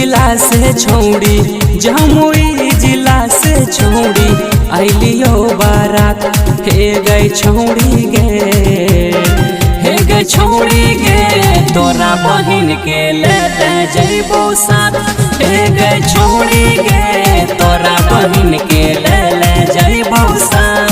जिला से छौड़ी, जमुई जिला से छौड़ी आइलियो बारात। हे गई छौड़ी गे, हे गई छौड़ी गे, तोरा बहिन के ले जइबो साथ। हे गई छौड़ी गे, तोरा बहिन के ले जइबो साथ।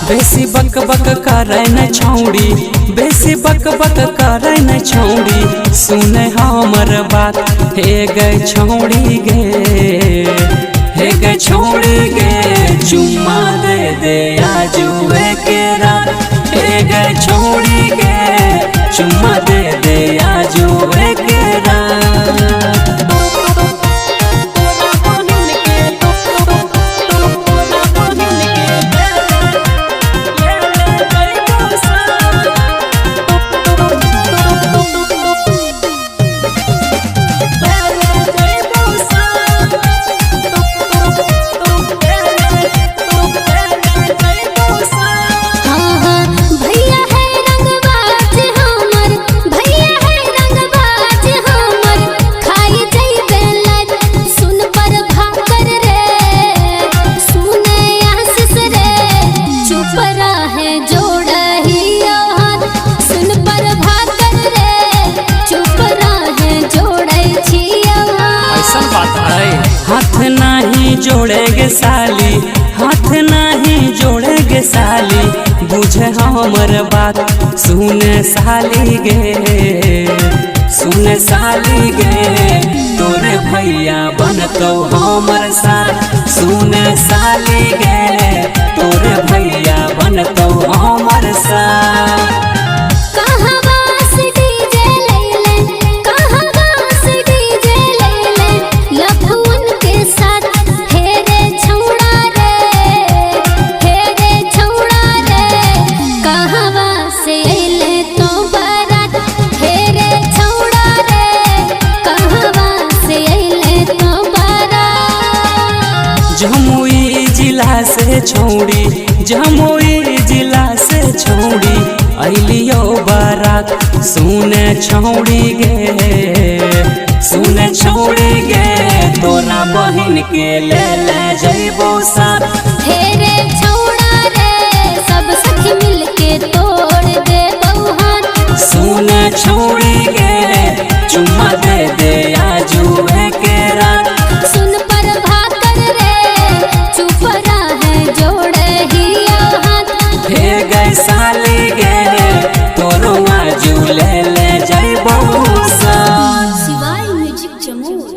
बेसी बक बक करे न छौड़ी, बेसी बक बक करे न छौड़ी, सुने हमर बात। हे गई छौड़ी गे, हे गई छौड़ी गे, चुम्मा दे आजुए के रात। हे गई छौड़ी गे, चुम्मा दे आजुए के रात। हाथ नहीं जोड़ेगे साली, हाथ नहीं जोड़ेगे साली, बुझे हमर बात। सुने साली गे, सुने साली गे, तोरे भैया बनतो हमर साथ। सुने साली गे, तोरे भैया बनतो हमर साथ। जमुई जिला से छौड़ी, जमुई जिला से छौड़ी आइलियो बारात। सुने छौड़ी गे, सुने छौड़ी गे, तोरा बहिन के ले जइबो साथ। हे रे छौड़ा रे, सब सखी मिल के तोड़ दे हाथ। सुने छौड़ी गे, चुम्मा दे